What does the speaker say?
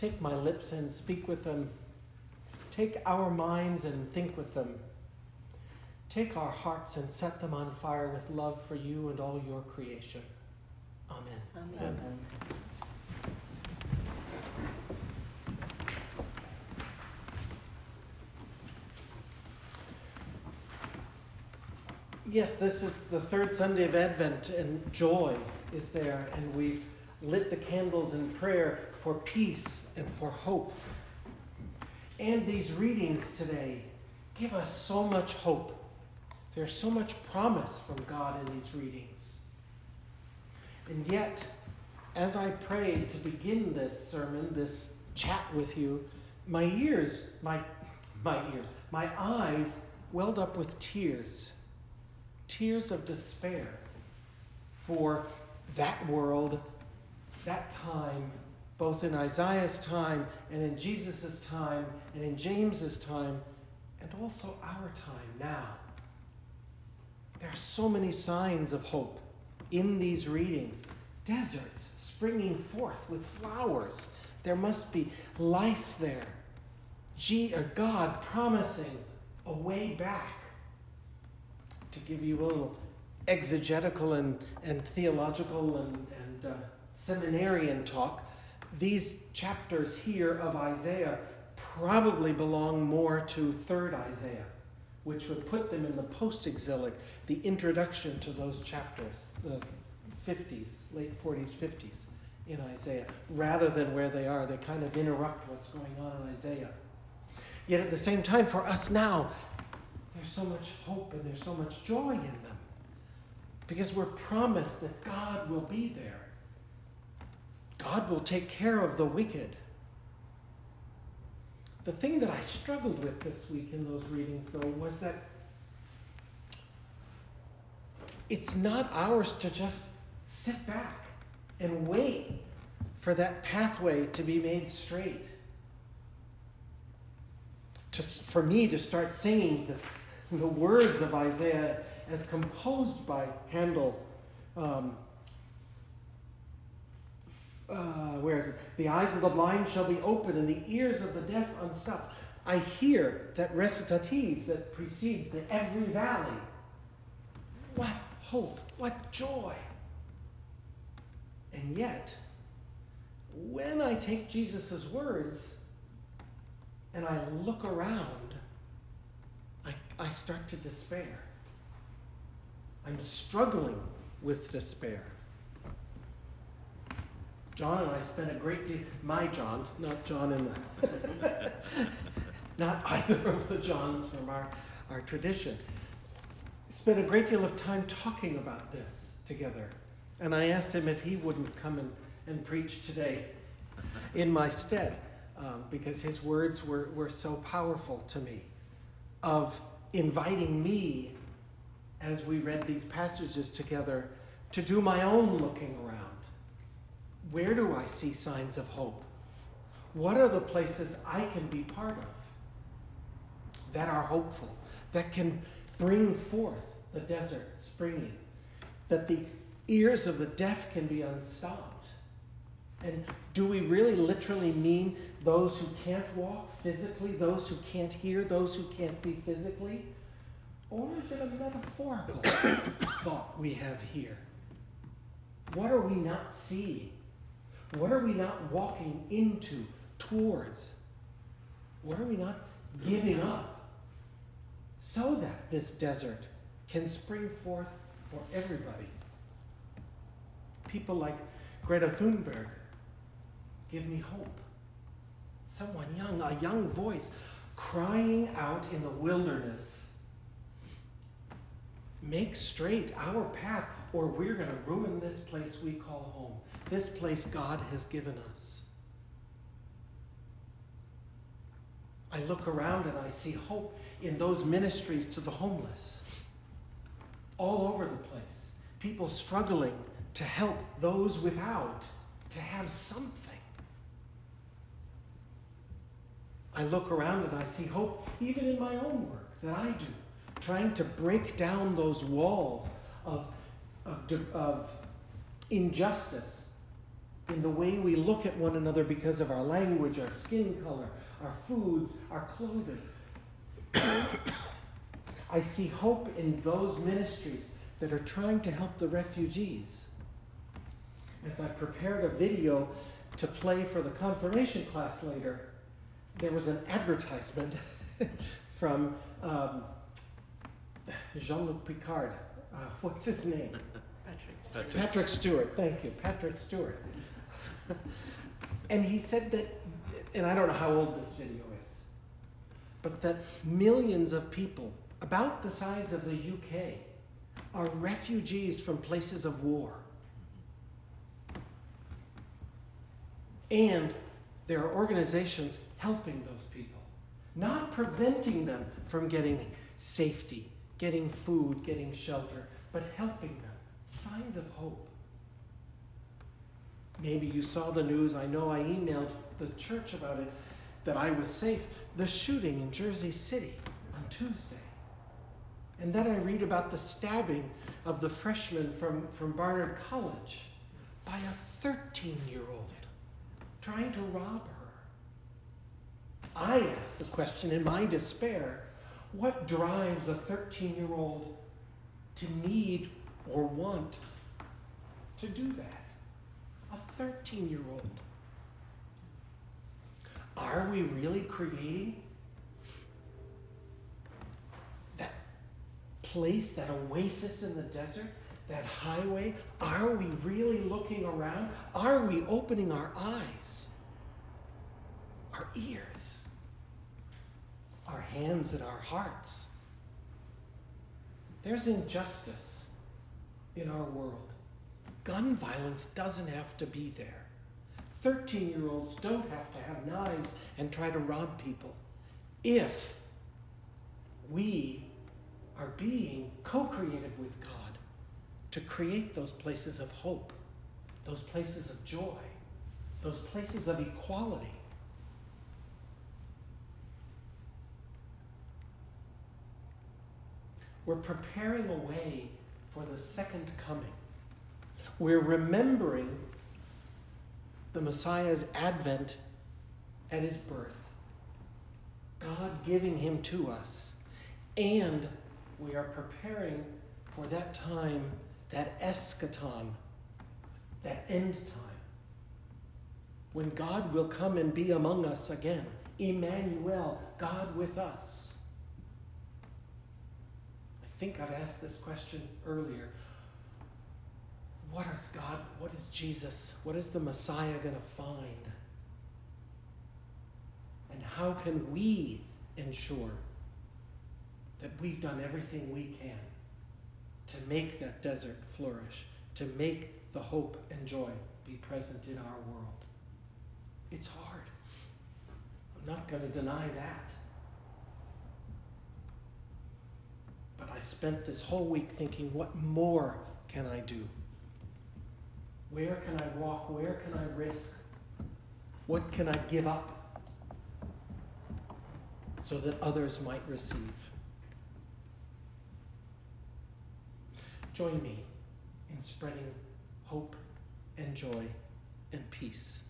Take my lips and speak with them. Take our minds and think with them. Take our hearts and set them on fire with love for you and all your creation. Amen. Amen. Yes, this is the third Sunday of Advent, and joy is there, and we've lit the candles in prayer for peace and for hope. And these readings today give us so much hope. There's so much promise from God in these readings. And yet, as I prayed to begin this sermon, this chat with you, my eyes welled up with tears. Tears of despair for that world, that time, both in Isaiah's time and in Jesus' time and in James's time, and also our time now. There are so many signs of hope in these readings. Deserts springing forth with flowers. There must be life there. God promising a way back. To give you a little exegetical and theological and seminarian talk, these chapters here of Isaiah probably belong more to 3rd Isaiah, which would put them in the post-exilic, the introduction to those chapters, the 50s, late 40s, 50s in Isaiah, rather than where they are. They kind of interrupt what's going on in Isaiah. Yet at the same time, for us now, there's so much hope and there's so much joy in them because we're promised that God will be there. God will take care of the wicked. The thing that I struggled with this week in those readings, though, was that it's not ours to just sit back and wait for that pathway to be made straight. For me to start singing the words of Isaiah as composed by Handel. Where is it? The eyes of the blind shall be open and the ears of the deaf unstopped. I hear that recitative that precedes the every valley. What hope, what joy. And yet, when I take Jesus' words and I look around, I start to despair. I'm struggling with despair. John and I spent a great deal, my John, not John in the, not either of the Johns from our tradition, spent a great deal of time talking about this together. And I asked him if he wouldn't come and preach today in my stead, because his words were so powerful to me, of inviting me, as we read these passages together, to do my own looking around. Where do I see signs of hope? What are the places I can be part of that are hopeful, that can bring forth the desert springing, that the ears of the deaf can be unstopped? And do we really literally mean those who can't walk physically, those who can't hear, those who can't see physically? Or is it a metaphorical thought we have here? What are we not seeing? What are we not walking into, towards? What are we not giving up so that this desert can spring forth for everybody? People like Greta Thunberg give me hope. Someone young, a young voice crying out in the wilderness. Make straight our path, or we're going to ruin this place we call home. This place God has given us. I look around and I see hope in those ministries to the homeless. All over the place. People struggling to help those without, to have something. I look around and I see hope even in my own work that I do, trying to break down those walls of injustice in the way we look at one another because of our language, our skin color, our foods, our clothing. I see hope in those ministries that are trying to help the refugees. As I prepared a video to play for the confirmation class later, there was an advertisement from Jean-Luc Picard. What's his name? Patrick Stewart. Thank you, Patrick Stewart. And he said that, and I don't know how old this video is, but that millions of people, about the size of the UK, are refugees from places of war. And there are organizations helping those people, not preventing them from getting safety, getting food, getting shelter, but helping them. Signs of hope. Maybe you saw the news. I know I emailed the church about it, that I was safe. The shooting in Jersey City on Tuesday. And then I read about the stabbing of the freshman from Barnard College by a 13-year-old trying to rob her. I asked the question in my despair, what drives a 13-year-old to need or want to do that? A 13-year-old. Are we really creating that place, that oasis in the desert, that highway? Are we really looking around? Are we opening our eyes, our ears, our hands, and our hearts? There's injustice in our world. Gun violence doesn't have to be there. 13-year-olds don't have to have knives and try to rob people if we are being co-creative with God to create those places of hope, those places of joy, those places of equality. We're preparing a way for the second coming. We're remembering the Messiah's advent at his birth, God giving him to us, and we are preparing for that time, that eschaton, that end time, when God will come and be among us again. Emmanuel, God with us. I think I've asked this question earlier. What is God, what is Jesus, what is the Messiah going to find? And how can we ensure that we've done everything we can to make that desert flourish, to make the hope and joy be present in our world? It's hard. I'm not going to deny that. But I've spent this whole week thinking, what more can I do? Where can I walk? Where can I risk? What can I give up so that others might receive? Join me in spreading hope and joy and peace.